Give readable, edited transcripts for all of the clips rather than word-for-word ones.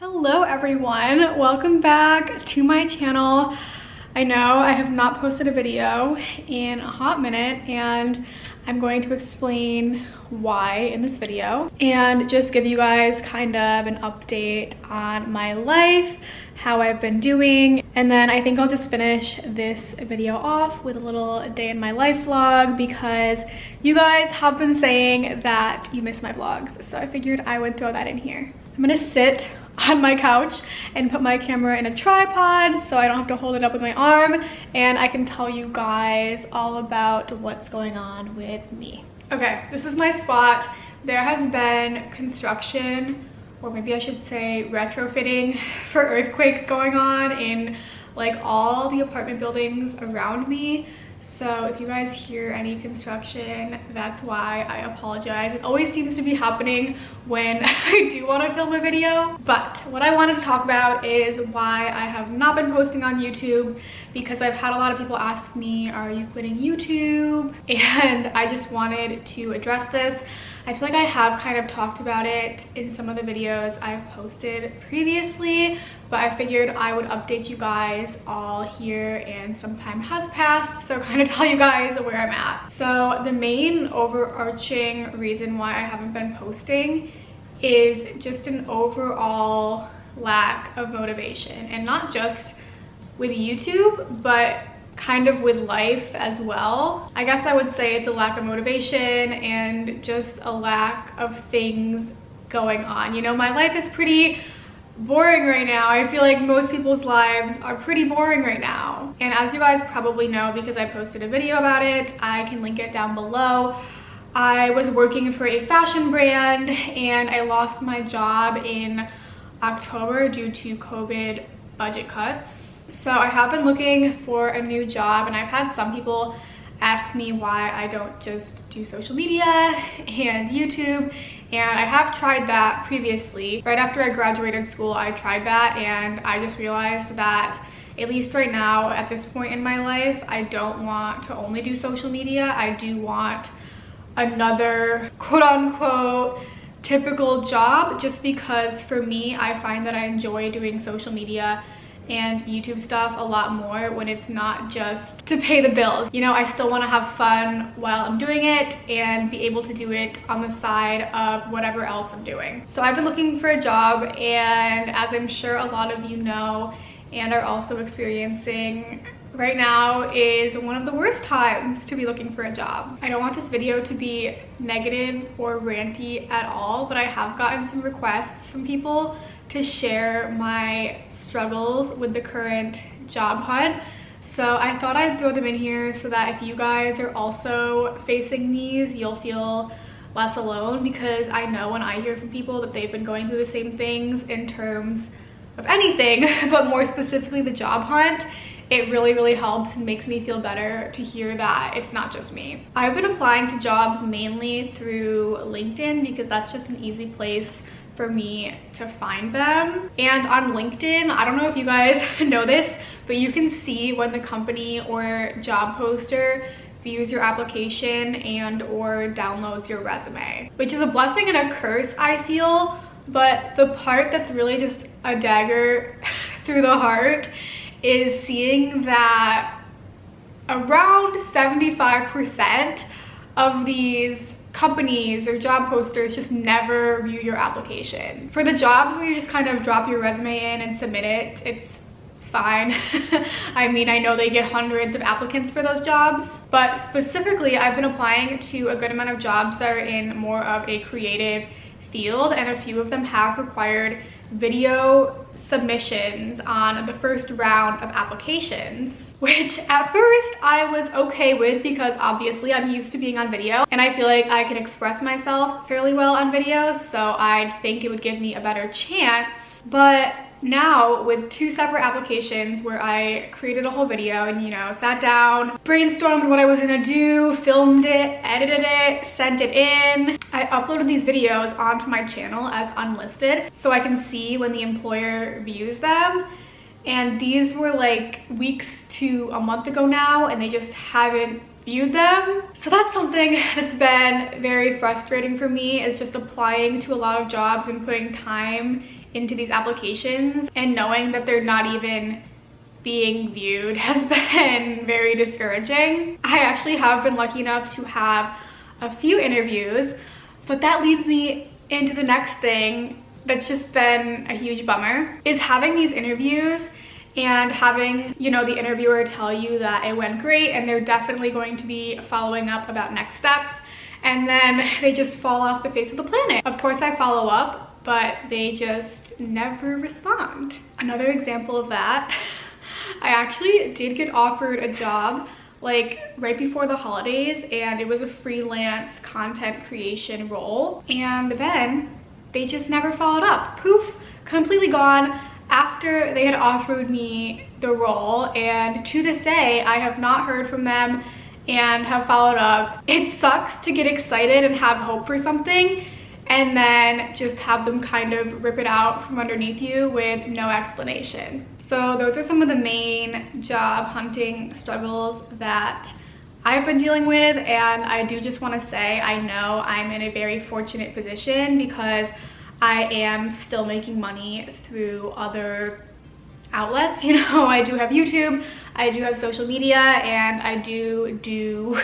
Hello everyone, welcome back to my channel. I know I have not posted a video in a hot minute and I'm going to explain why in this video and just give you guys kind of an update on my life, how I've been doing, and then I think I'll just finish this video off with a little day in my life vlog because you guys have been saying that you miss my vlogs, so I figured I would throw that in here. I'm gonna sit on my couch and put my camera in a tripod so I don't have to hold it up with my arm and I can tell you guys all about what's going on with me. Okay, this is my spot. There has been construction, or maybe I should say retrofitting for earthquakes going on in like all the apartment buildings around me. So if you guys hear any construction, that's why. I apologize. It always seems to be happening when I do want to film a video. But what I wanted to talk about is why I have not been posting on YouTube, because I've had a lot of people ask me, are you quitting YouTube? And I just wanted to address this. I feel like I have kind of talked about it in some of the videos I've posted previously, but I figured I would update you guys all here, and some time has passed, so kind of tell you guys where I'm at. So the main overarching reason why I haven't been posting is just an overall lack of motivation, and not just with YouTube, but kind of with life as well. I guess I would say it's a lack of motivation and just a lack of things going on. You know, my life is pretty boring right now. I feel like most people's lives are pretty boring right now. And as you guys probably know, because I posted a video about it, I can link it down below. I was working for a fashion brand and I lost my job in October due to COVID budget cuts. So I have been looking for a new job, and I've had some people ask me why I don't just do social media and YouTube, and I have tried that previously. Right after I graduated school, I tried that, and I just realized that at least right now, at this point in my life, I don't want to only do social media. I do want another quote-unquote typical job, just because for me, I find that I enjoy doing social media and YouTube stuff a lot more when it's not just to pay the bills. You know, I still want to have fun while I'm doing it and be able to do it on the side of whatever else I'm doing. So I've been looking for a job, and as I'm sure a lot of you know and are also experiencing, right now is one of the worst times to be looking for a job. I don't want this video to be negative or ranty at all, but I have gotten some requests from people to share my struggles with the current job hunt. So I thought I'd throw them in here so that if you guys are also facing these, you'll feel less alone, because I know when I hear from people that they've been going through the same things in terms of anything, but more specifically the job hunt, it really helps and makes me feel better to hear that it's not just me. I've been applying to jobs mainly through LinkedIn because that's just an easy place for me to find them. And on LinkedIn, I don't know if you guys know this, but you can see when the company or job poster views your application and or downloads your resume, which is a blessing and a curse, I feel. But the part that's really just a dagger through the heart is seeing that around 75% of these companies or job posters just never view your application. For the jobs where you just kind of drop your resume in and submit it, it's fine. I mean, I know they get hundreds of applicants for those jobs, but specifically I've been applying to a good amount of jobs that are in more of a creative field, and a few of them have required video submissions on the first round of applications, which at first I was okay with because obviously I'm used to being on video and I feel like I can express myself fairly well on video, so I'd think it would give me a better chance. But now with two separate applications where I created a whole video and, you know, sat down, brainstormed what I was gonna do, filmed it, edited it, sent it in. I uploaded these videos onto my channel as unlisted so I can see when the employer views them. And these were like weeks to a month ago now, and they just haven't viewed them. So that's something that's been very frustrating for me, is just applying to a lot of jobs and putting time into these applications and knowing that they're not even being viewed has been very discouraging. I actually have been lucky enough to have a few interviews, but that leads me into the next thing that's just been a huge bummer, is having these interviews and having, you know, the interviewer tell you that it went great and they're definitely going to be following up about next steps, and then they just fall off the face of the planet. Of course I follow up, but they just never respond. Another example of that, I actually did get offered a job like right before the holidays, and it was a freelance content creation role, and then they just never followed up. Poof, completely gone after they had offered me the role, and to this day I have not heard from them and have followed up. It sucks to get excited and have hope for something and then just have them kind of rip it out from underneath you with no explanation. So those are some of the main job hunting struggles that I've been dealing with, and I do just want to say I know I'm in a very fortunate position because I am still making money through other outlets. You know, I do have YouTube, I do have social media, and I do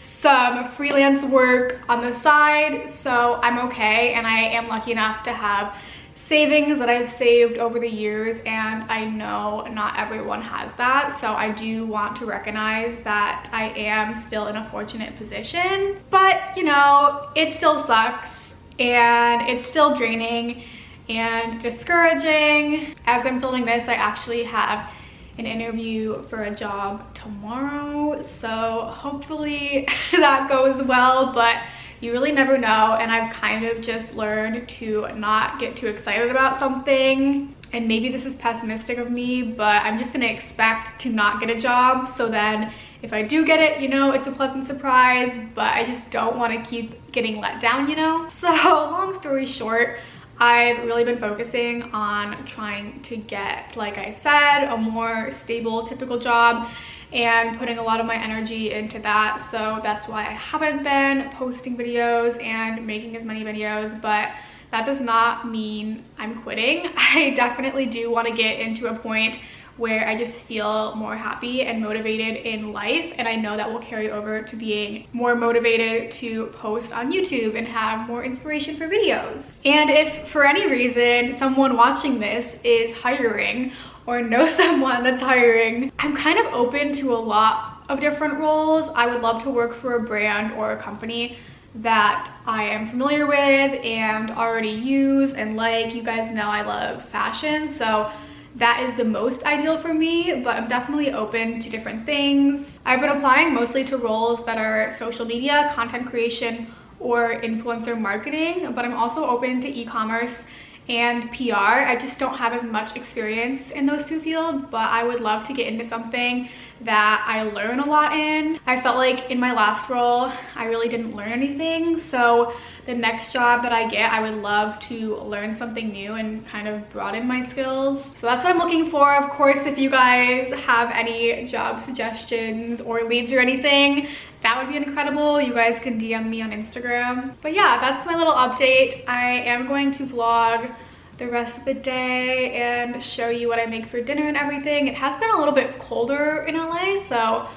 some freelance work on the side, so I'm okay, and I am lucky enough to have savings that I've saved over the years, and I know not everyone has that, so I do want to recognize that I am still in a fortunate position. But you know, it still sucks and it's still draining and discouraging. As I'm filming this, I actually have an interview for a job tomorrow, so hopefully that goes well, but you really never know, and I've kind of just learned to not get too excited about something. And maybe this is pessimistic of me, but I'm just gonna expect to not get a job, so then if I do get it, you know, it's a pleasant surprise, but I just don't want to keep getting let down, you know? So long story short, I've really been focusing on trying to get, like I said, a more stable, typical job and putting a lot of my energy into that. So that's why I haven't been posting videos and making as many videos, but that does not mean I'm quitting. I definitely do want to get into a point where I just feel more happy and motivated in life, and I know that will carry over to being more motivated to post on YouTube and have more inspiration for videos. And if for any reason someone watching this is hiring or knows someone that's hiring, I'm kind of open to a lot of different roles. I would love to work for a brand or a company that I am familiar with and already use and like. You guys know I love fashion, so that is the most ideal for me, but I'm definitely open to different things. I've been applying mostly to roles that are social media, content creation, or influencer marketing, but I'm also open to e-commerce and PR. I just don't have as much experience in those two fields, but I would love to get into something that I learn a lot in. I felt like in my last role, I really didn't learn anything, so the next job that I get, I would love to learn something new and kind of broaden my skills. So that's what I'm looking for. Of course, if you guys have any job suggestions or leads or anything, that would be incredible. You guys can DM me on Instagram. But yeah, that's my little update. I am going to vlog the rest of the day and show you what I make for dinner and everything. It has been a little bit colder in LA, so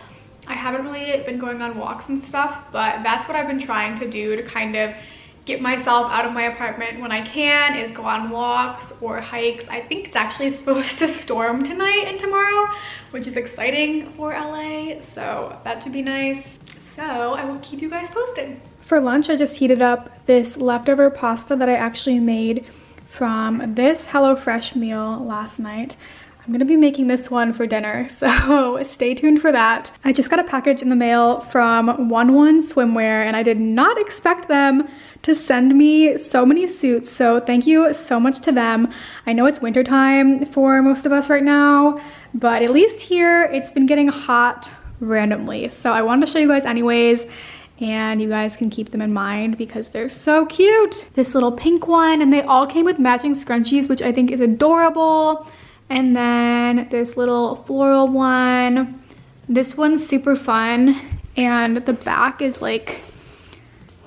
I haven't really been going on walks and stuff, but that's what I've been trying to do to kind of get myself out of my apartment when I can, is go on walks or hikes. I think it's actually supposed to storm tonight and tomorrow, which is exciting for LA, so that should be nice. So I will keep you guys posted. For lunch, I just heated up this leftover pasta that I actually made from this HelloFresh meal last night. I'm gonna be making this one for dinner, so stay tuned for that. I just got a package in the mail from 1-1 Swimwear, and I did not expect them to send me so many suits, so thank you so much to them. I know it's winter time for most of us right now, but at least here it's been getting hot randomly, so I wanted to show you guys anyways, and you guys can keep them in mind because they're so cute. This little pink one, and they all came with matching scrunchies, which I think is adorable. And then this little floral one. This one's super fun, and the back is like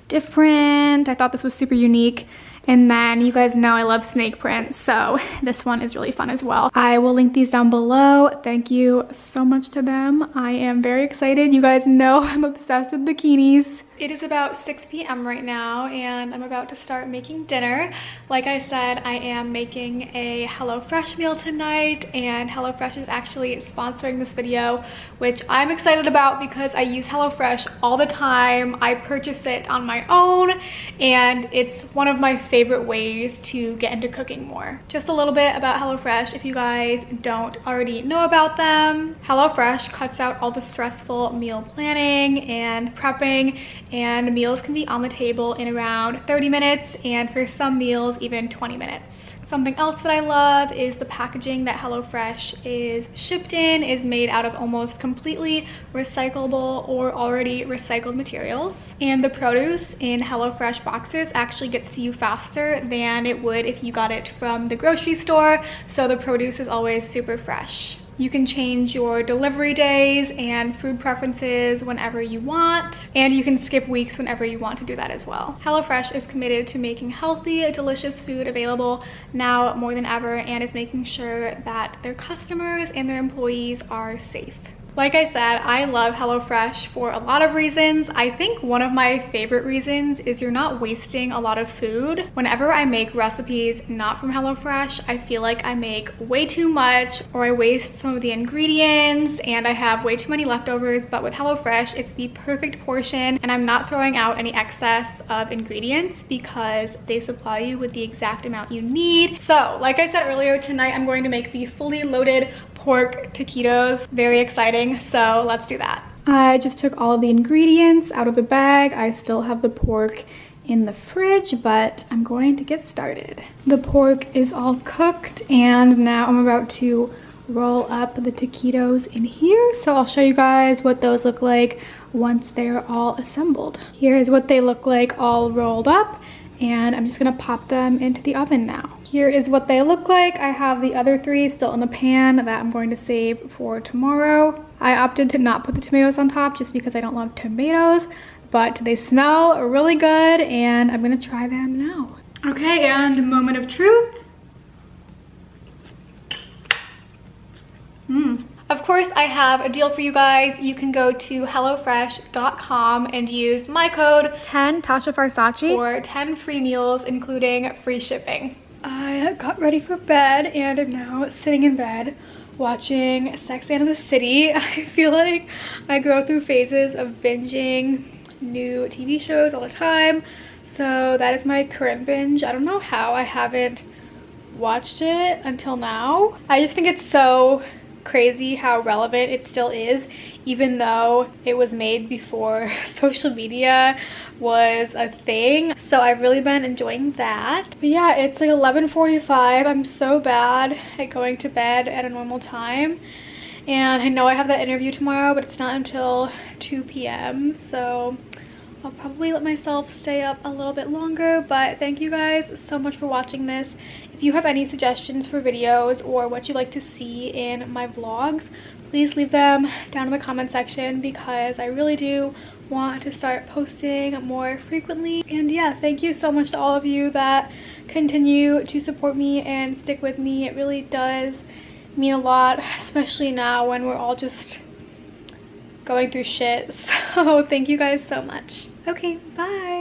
different. I thought this was super unique. And then you guys know I love snake prints, so this one is really fun as well. I will link these down below. Thank you so much to them. I am very excited. You guys know I'm obsessed with bikinis. It is about 6 p.m. right now, and I'm about to start making dinner. Like I said, I am making a HelloFresh meal tonight, and HelloFresh is actually sponsoring this video, which I'm excited about because I use HelloFresh all the time. I purchase it on my own, and it's one of my favorite ways to get into cooking more. Just a little bit about HelloFresh if you guys don't already know about them. HelloFresh cuts out all the stressful meal planning and prepping, and meals can be on the table in around 30 minutes, and for some meals even 20 minutes. Something else that I love is the packaging that HelloFresh is shipped in is made out of almost completely recyclable or already recycled materials. And the produce in HelloFresh boxes actually gets to you faster than it would if you got it from the grocery store, so the produce is always super fresh. You can change your delivery days and food preferences whenever you want, and you can skip weeks whenever you want to do that as well. HelloFresh is committed to making healthy, delicious food available now more than ever, and is making sure that their customers and their employees are safe. Like I said, I love HelloFresh for a lot of reasons. I think one of my favorite reasons is you're not wasting a lot of food. Whenever I make recipes not from HelloFresh, I feel like I make way too much, or I waste some of the ingredients and I have way too many leftovers. But with HelloFresh, it's the perfect portion, and I'm not throwing out any excess of ingredients because they supply you with the exact amount you need. So like I said earlier, tonight I'm going to make the fully loaded pork taquitos. Very exciting, so let's do that. I just took all of the ingredients out of the bag. I still have the pork in the fridge, but I'm going to get started. The pork is all cooked, and now I'm about to roll up the taquitos in here. So I'll show you guys what those look like once they're all assembled. Here is what they look like all rolled up, and I'm just gonna pop them into the oven now. Here is what they look like. I have the other 3 still in the pan that I'm going to save for tomorrow. I opted to not put the tomatoes on top just because I don't love tomatoes, but they smell really good, and I'm gonna try them now. Okay, and moment of truth. Of course, I have a deal for you guys. You can go to HelloFresh.com and use my code 10TASHAFARSACI for 10 free meals, including free shipping. I got ready for bed and am now sitting in bed watching Sex and the City. I feel like I go through phases of binging new TV shows all the time, so that is my current binge. I don't know how I haven't watched it until now. I just think it's so crazy how relevant it still is, even though it was made before social media was a thing. So I've really been enjoying that. But yeah, it's like 11:45. I'm so bad at going to bed at a normal time, and I know I have that interview tomorrow, but it's not until 2 p.m. so I'll probably let myself stay up a little bit longer. But thank you guys so much for watching this. If you have any suggestions for videos or what you'd like to see in my vlogs, please leave them down in the comment section, because I really do want to start posting more frequently. And yeah, thank you so much to all of you that continue to support me and stick with me. It really does mean a lot, especially now when we're all just going through shit. So thank you guys so much. Okay, bye.